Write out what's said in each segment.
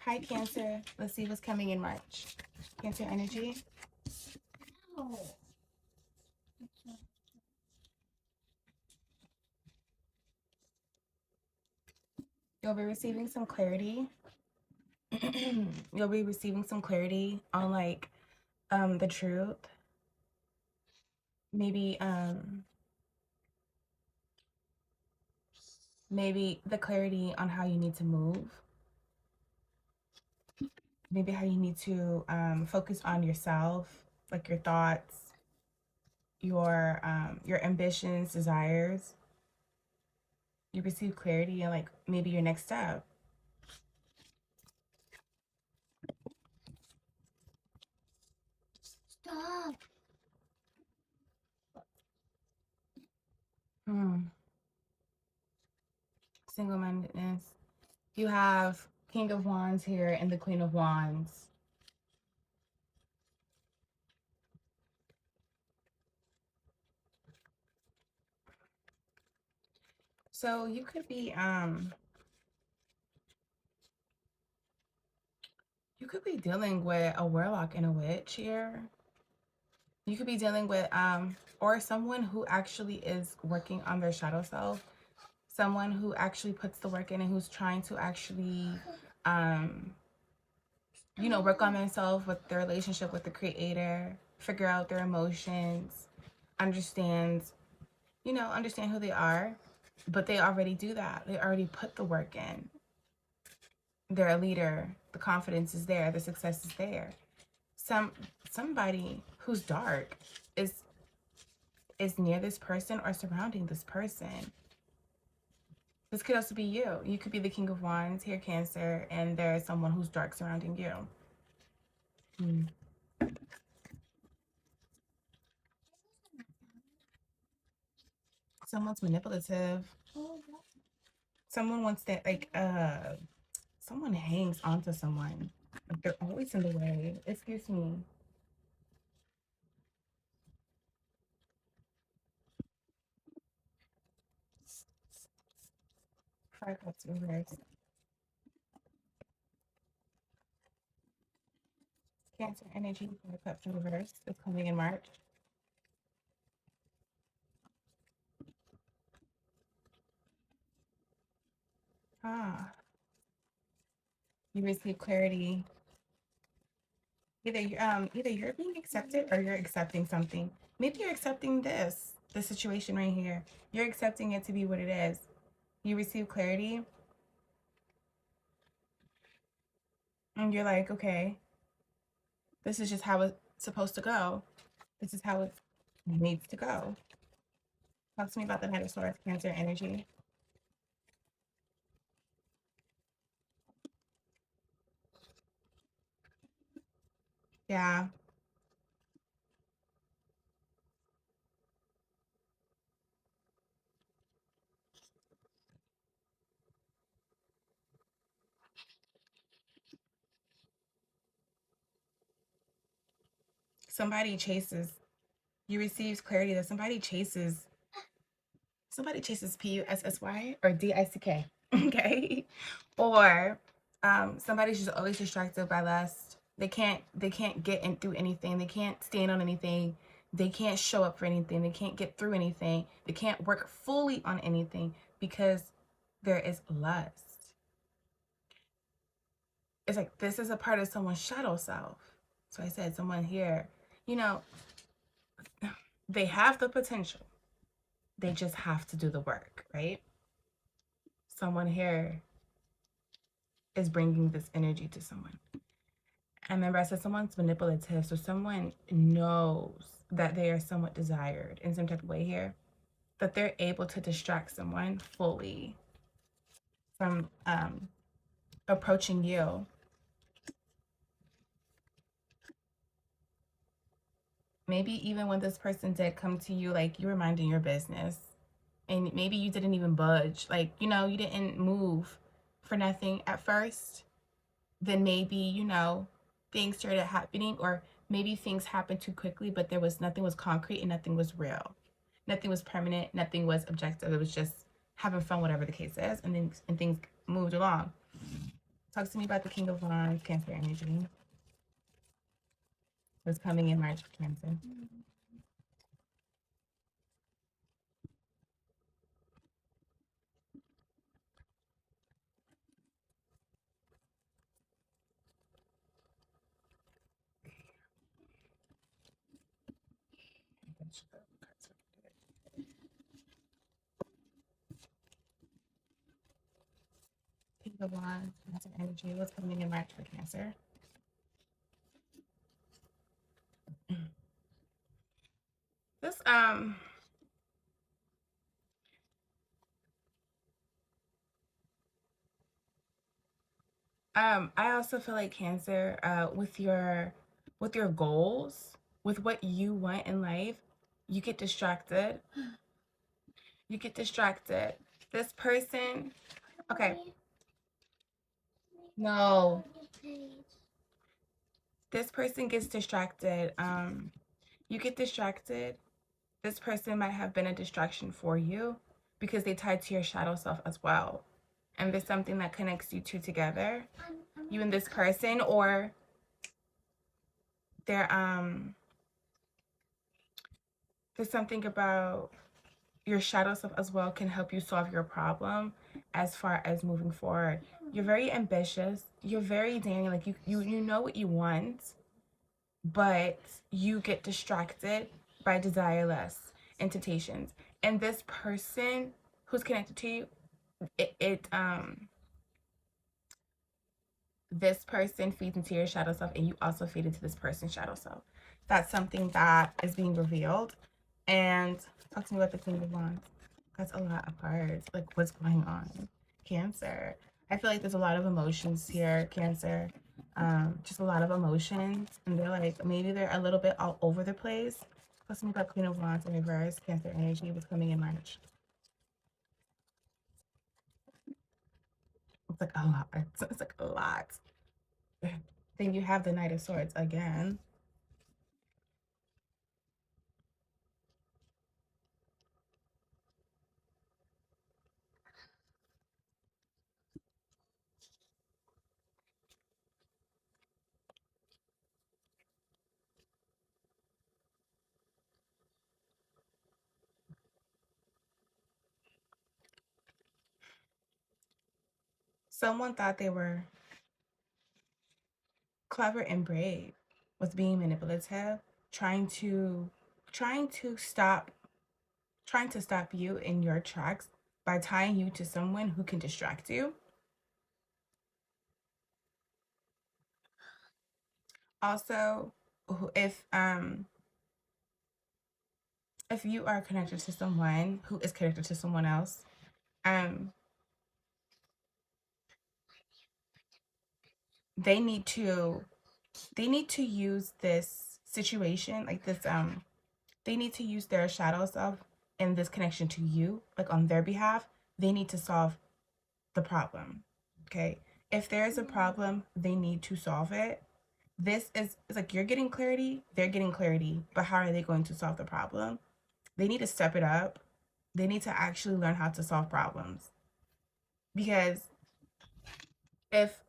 Hi, Cancer. Let's see what's coming in March. Cancer energy. You'll be receiving some clarity. You'll be receiving some clarity on like the truth. Maybe maybe the clarity on how you need to move. Maybe how you need to focus on yourself, like your thoughts, your ambitions, desires. You receive clarity and like maybe your next step. Stop. Single-mindedness. You have King of Wands here and the Queen of Wands. So you could be dealing with a warlock and a witch here. You could be dealing with or someone who actually is working on their shadow self, someone who actually puts the work in and who's trying to actually you know, work on themselves with their relationship with the creator, figure out their emotions, understand, you know, understand who they are. But they already do that. They already put the work in. They're a leader. The confidence is there. The success is there. Somebody who's dark is near this person or surrounding this person. This could also be you. You could be the King of Wands here, Cancer, and there's someone who's dark surrounding you. Someone's manipulative. Someone wants that, like, someone hangs onto someone. Like they're always in the way. Excuse me. Five Cups reversed. Cancer energy, Five Cups reversed. It's coming in March. Ah, you receive clarity. Either you're being accepted or you're accepting something. Maybe you're accepting this situation right here. You're accepting it to be what it is. You receive clarity, and you're like, okay, this is just how it's supposed to go. This is how it needs to go. Talk to me about the Knight of Swords, Cancer energy. Yeah. Somebody chases, you receive clarity that somebody chases Pussy or Dick. Okay. Or somebody's just always distracted by lust. They can't get in through anything. They can't stand on anything. They can't show up for anything. They can't get through anything. They can't work fully on anything because there is lust. It's like this is a part of someone's shadow self. So I said someone here, you know, they have the potential. They just have to do the work, right? Someone here is bringing this energy to someone. I remember I said someone's manipulative, so someone knows that they are somewhat desired in some type of way here, that they're able to distract someone fully from approaching you. Maybe even when this person did come to you, like you were minding your business, and maybe you didn't even budge, like, you know, you didn't move for nothing at first, then maybe, you know, things started happening, or maybe things happened too quickly, but there was nothing was concrete and nothing was real. Nothing was permanent, nothing was objective. It was just having fun, whatever the case is, and then and things moved along. Talk to me about the King of Wands, Cancer energy. What's coming in March for Cancer? King of Wands, Cancer energy. What's coming in March for Cancer? This I also feel like Cancer, with your goals, with what you want in life, you get distracted. You get distracted. This person, okay, no, this person gets distracted. You get distracted. This person might have been a distraction for you because they tied to your shadow self as well. And there's something that connects you two together, you and this person, or there there's something about your shadow self as well can help you solve your problem as far as moving forward. You're very ambitious. You're very daring. Like you know what you want, but you get distracted by desireless and temptations. And this person who's connected to you, it this person feeds into your shadow self, and you also feed into this person's shadow self. That's something that is being revealed. And talk to me about the King of Wands. That's a lot of cards. Like, what's going on? Cancer. I feel like there's a lot of emotions here, Cancer. Just a lot of emotions. And they're like, maybe they're a little bit all over the place. Talk to me about Queen of Wands in reverse, Cancer energy. What's coming in March? It's like a lot. It's like a lot. Then you have the Knight of Swords again. Someone thought they were clever and brave, was being manipulative, trying to trying to stop trying to stop you in your tracks by tying you to someone who can distract you. Also, if you are connected to someone who is connected to someone else, um they need to use this situation, like this they need to use their shadow self in this connection to you, like on their behalf. They need to solve the problem. Okay, if there is a problem, they need to solve it. This is, it's like you're getting clarity, they're getting clarity, but how are they going to solve the problem? They need to step it up. They need to actually learn how to solve problems, because if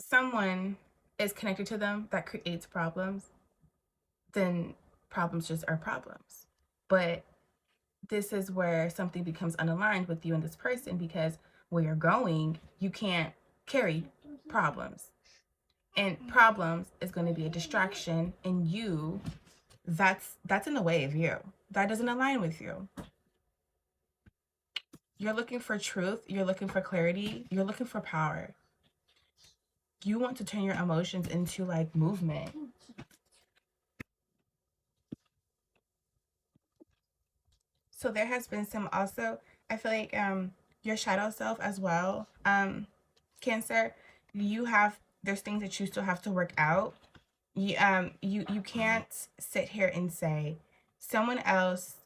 someone is connected to them that creates problems, then problems just are problems. But this is where something becomes unaligned with you and this person, because where you're going, you can't carry problems. And problems is going to be a distraction, and you, that's in the way of you. That doesn't align with you. You're looking for truth, you're looking for clarity, you're looking for power. You want to turn your emotions into like movement. So there has been some also, I feel like your shadow self as well, Cancer, you have, there's things that you still have to work out. You can't sit here and say someone else,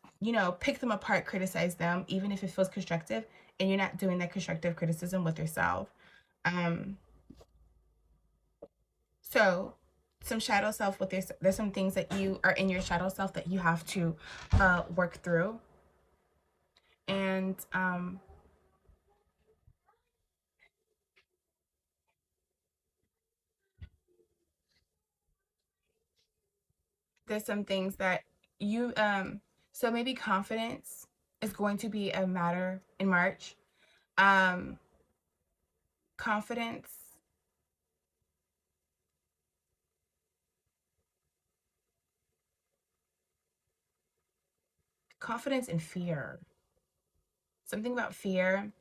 pick them apart, criticize them, even if it feels constructive, and you're not doing that constructive criticism with yourself. Um, so some shadow self with this, there's some things that you are in your shadow self that you have to work through. And There's some things that you so maybe confidence is going to be a matter in March. Um confidence, confidence and fear. Something about fear,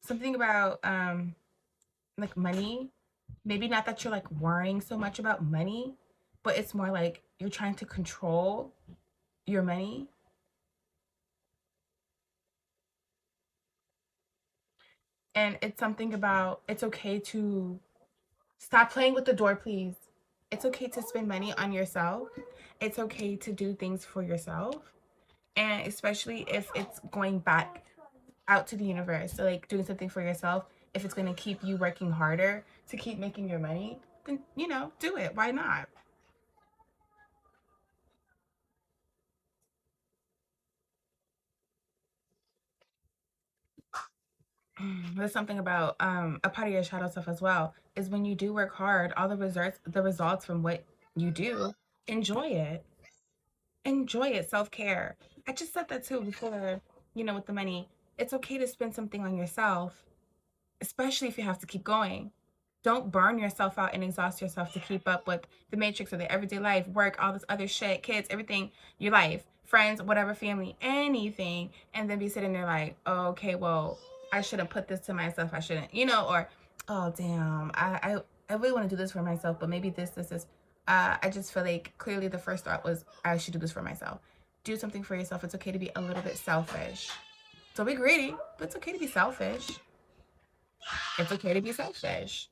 something about like money. Maybe not that you're like worrying so much about money, but it's more like you're trying to control your money. And it's something about it's okay to stop playing with the door, please. It's okay to spend money on yourself. It's okay to do things for yourself. And especially if it's going back out to the universe. So, like doing something for yourself, if it's going to keep you working harder to keep making your money, then, do it. Why not? There's something about a part of your shadow stuff as well is when you do work hard, all the results from what you do, enjoy it. Enjoy it. Self-care. I just said that too before, with the money. It's okay to spend something on yourself, especially if you have to keep going. Don't burn yourself out and exhaust yourself to keep up with the matrix of the everyday life, work, all this other shit, kids, everything, your life, friends, whatever, family, anything, and then be sitting there like, oh, okay, well, I shouldn't put this to myself. I shouldn't, or oh damn, I really want to do this for myself, but maybe this. I just feel like clearly the first thought was I should do this for myself. Do something for yourself. It's okay to be a little bit selfish. Don't be greedy, but it's okay to be selfish. It's okay to be selfish.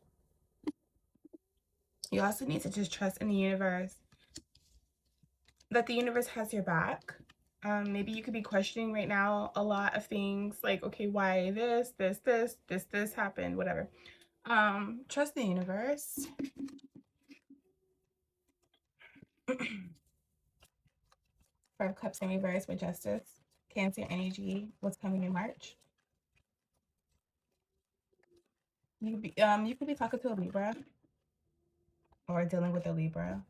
You also need to just trust in the universe, that the universe has your back. Maybe you could be questioning right now a lot of things like, okay, why this happened, whatever. Trust the universe. Five of Cups in reverse with Justice. Cancer energy. What's coming in March? You could be talking to a Libra or dealing with a Libra.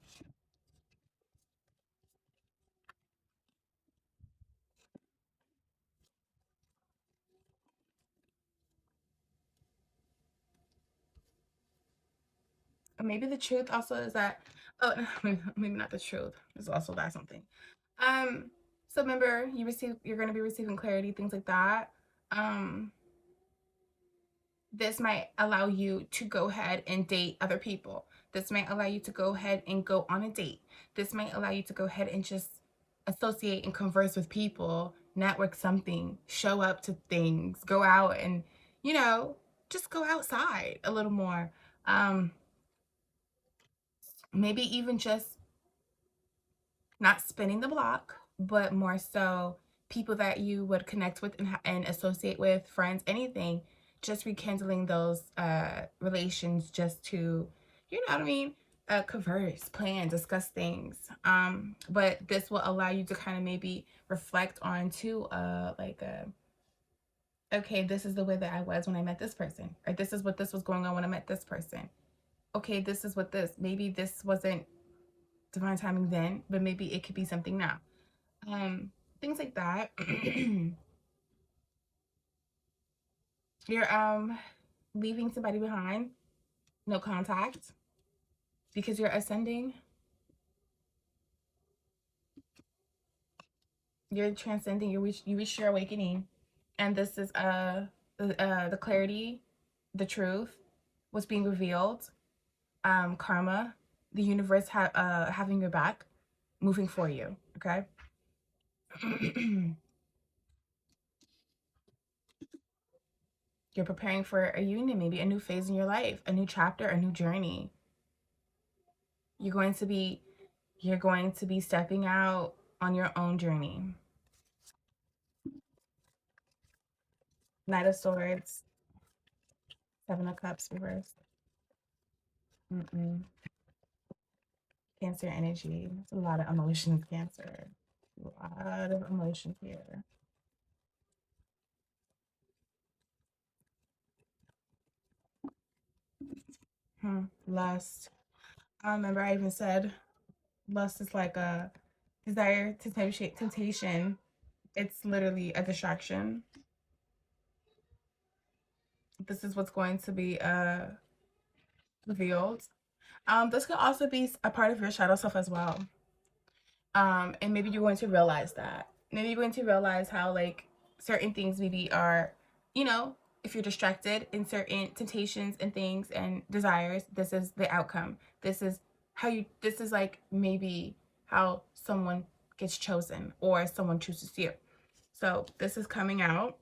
Or maybe the truth also is that, oh, maybe not the truth. It's also that something. Um, so remember, you're going to be receiving clarity, things like that. Um, this might allow you to go ahead and date other people. This might allow you to go ahead and go on a date. This might allow you to go ahead and just associate and converse with people, network something, show up to things, go out and, you know, just go outside a little more. Um, Maybe even just not spinning the block, but more so people that you would connect with and associate with, friends, anything, just rekindling those relations just to, you know what I mean? Converse, plan, discuss things. But this will allow you to kind of maybe reflect on too, okay, this is the way that I was when I met this person, or this was going on when I met this person. Okay, this is what maybe this wasn't divine timing then, but maybe it could be something now. Things like that. You're leaving somebody behind, no contact, because you're ascending, you're transcending, you reach your awakening, and this is the clarity, the truth, what's being revealed, karma, the universe having your back, moving for you. Okay. You're preparing for a union, maybe a new phase in your life, a new chapter, a new journey. You're going to be you're going to be stepping out on your own journey. Knight of Swords, Seven of Cups reversed. Mm-mm. Cancer energy. It's a lot of emotions, Cancer. A lot of emotion here. Lust. I remember I even said Lust is like a desire to temptation. It's literally a distraction. This is what's going to be revealed. This could also be a part of your shadow self as well. And maybe you're going to realize that. Maybe you're going to realize how like certain things maybe are, you know, if you're distracted in certain temptations and things and desires, this is the outcome. This is how you, this is like maybe how someone gets chosen or someone chooses you. So this is coming out.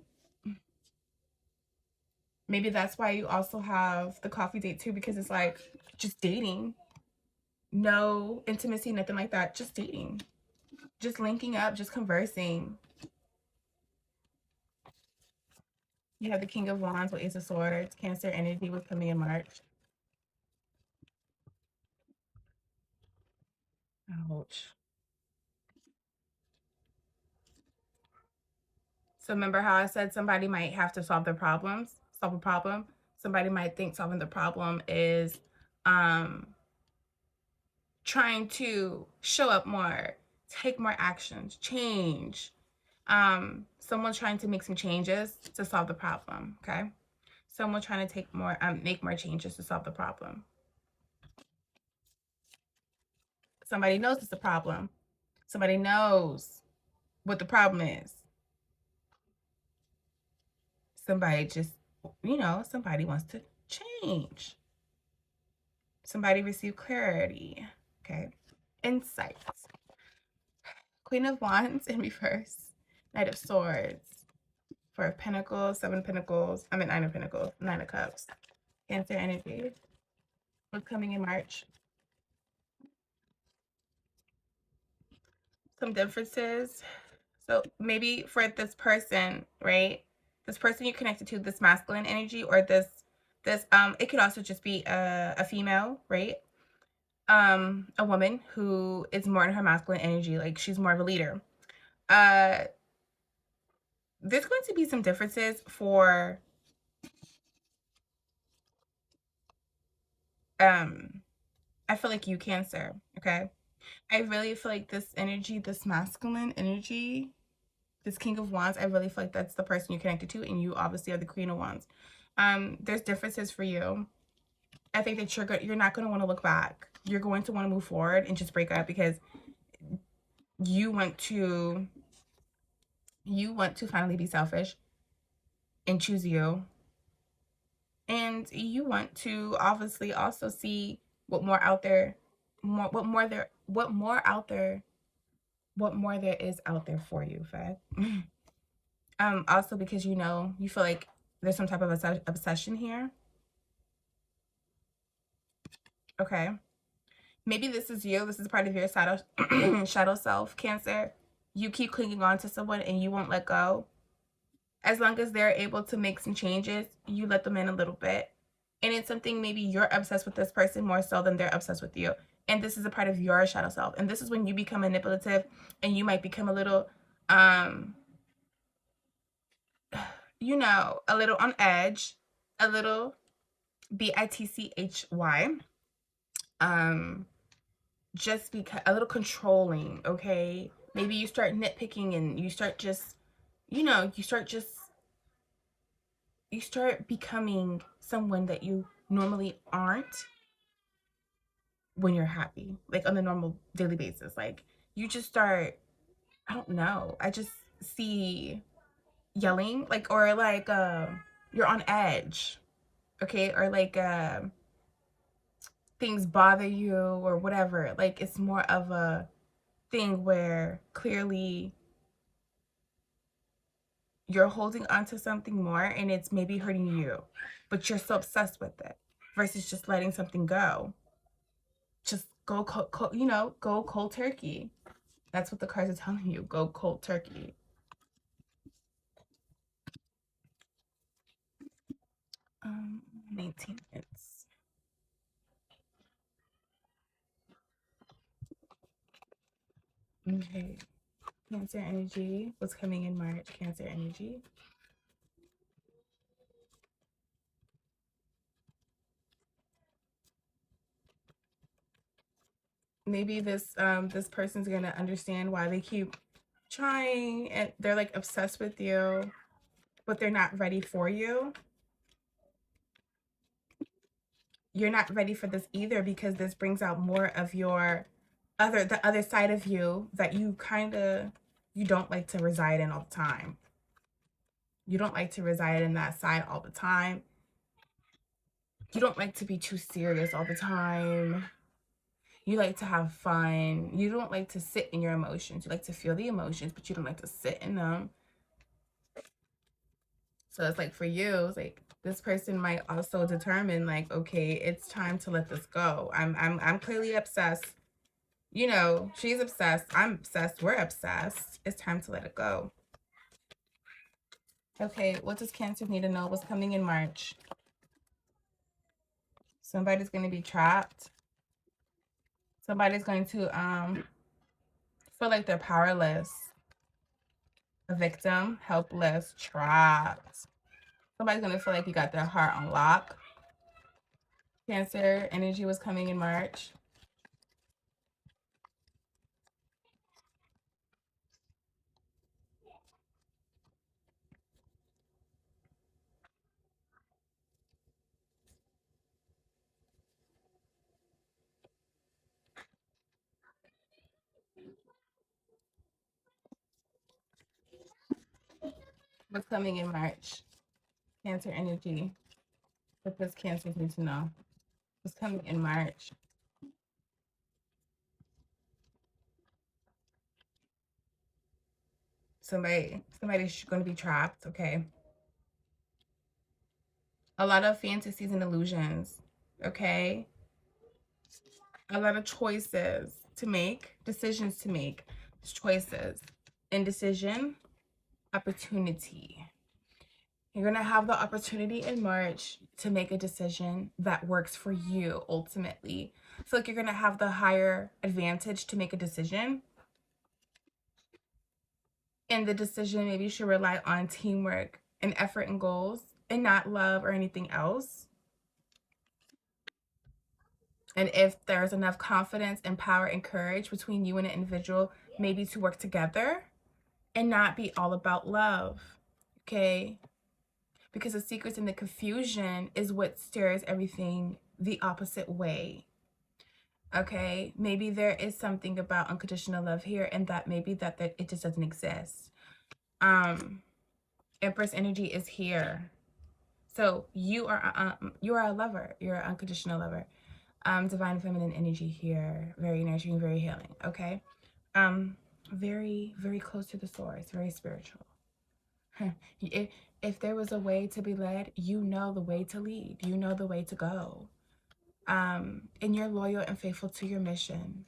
Maybe that's why you also have the coffee date too, because it's like just dating. No intimacy, nothing like that. Just dating. Just linking up, just conversing. You have the King of Wands with Ace of Swords. Cancer energy was coming in March. Ouch. So remember how I said somebody might have to solve their problems, solve a problem? Somebody might think solving the problem is trying to show up more, take more actions, change. Someone trying to make some changes to solve the problem, okay? Someone trying to make more changes to solve the problem. Somebody knows it's a problem. Somebody knows what the problem is. Somebody just, somebody wants to change. Somebody receive clarity, okay? Insights. Queen of Wands in reverse. Knight of Swords. Four of Pentacles, Seven of Pentacles. I mean, Nine of Pentacles, Nine of Cups. Cancer energy. What's coming in March? Some differences. So maybe for this person, right? This person you're connected to, this masculine energy, or this it could also just be a female, right? A woman who is more in her masculine energy, like she's more of a leader. There's going to be some differences for I feel like you, Cancer, okay? I really feel like this energy, this masculine energy, this King of Wands, I really feel like that's the person you're connected to, and you obviously are the Queen of Wands. There's differences for you. I think that you're not going to want to look back. You're going to want to move forward and just break up because you want to finally be selfish and choose you. And you want to obviously also see what more out there, what more there is out there for you, Fed. Also because you feel like there's some type of obsession here. Okay. Maybe this is you. This is part of your shadow self, Cancer. You keep clinging on to someone and you won't let go. As long as they're able to make some changes, you let them in a little bit. And it's something maybe you're obsessed with this person more so than they're obsessed with you. And this is a part of your shadow self. And this is when you become manipulative and you might become a little, a little on edge, a little bitchy, just because a little controlling, okay? Maybe you start nitpicking and you start just, you start becoming someone that you normally aren't when you're happy, like on a normal daily basis. Like you just start, I don't know, I just see yelling, like, or like you're on edge, okay? Or like things bother you or whatever. Like it's more of a thing where clearly you're holding on to something more and it's maybe hurting you, but you're so obsessed with it versus just letting something go. Just go go cold turkey. That's what the cards are telling you. Go cold turkey. Um, 19 minutes. Okay. Cancer energy. What's coming in March? Cancer energy. Maybe this person's gonna understand why they keep trying and they're like obsessed with you, but they're not ready for you. You're not ready for this either, because this brings out more of the other side of you that you don't like to reside in all the time. You don't like to reside in that side all the time. You don't like to be too serious all the time. You like to have fun. You don't like to sit in your emotions. You like to feel the emotions, but you don't like to sit in them. So it's like for you, it's like this person might also determine like, okay, it's time to let this go. I'm clearly obsessed. You know, she's obsessed. I'm obsessed. We're obsessed. It's time to let it go. Okay, what does Cancer need to know? What's coming in March? Somebody's going to be trapped. Somebody's going to feel like they're powerless. A victim, helpless, trapped. Somebody's going to feel like you got their heart on lock. Cancer energy was coming in March. What's coming in March? Cancer energy. What does Cancer need to know? What's coming in March? Somebody's going to be trapped, okay? A lot of fantasies and illusions, okay? A lot of choices to make, decisions to make, choices, indecision, opportunity. You're going to have the opportunity in March to make a decision that works for you ultimately. I feel like you're going to have the higher advantage to make a decision. And the decision maybe should rely on teamwork and effort and goals and not love or anything else. And if there's enough confidence and power and courage between you and an individual, maybe to work together and not be all about love, okay? Because the secrets and the confusion is what steers everything the opposite way, okay? Maybe there is something about unconditional love here, and that maybe that it just doesn't exist. Empress energy is here. So you are a lover. You're an unconditional lover. Divine feminine energy here, very nurturing, very healing. Okay, very, very close to the source, very spiritual. If there was a way to be led, you know the way to lead. You know the way to go. And you're loyal and faithful to your mission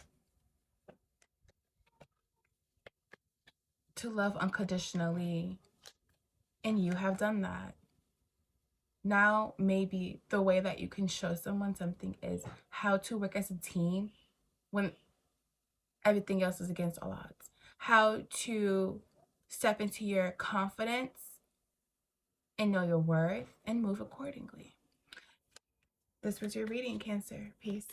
to love unconditionally, and you have done that. Now, maybe the way that you can show someone something is how to work as a team when everything else is against all odds. How to step into your confidence and know your worth and move accordingly. This was your reading, Cancer. Peace.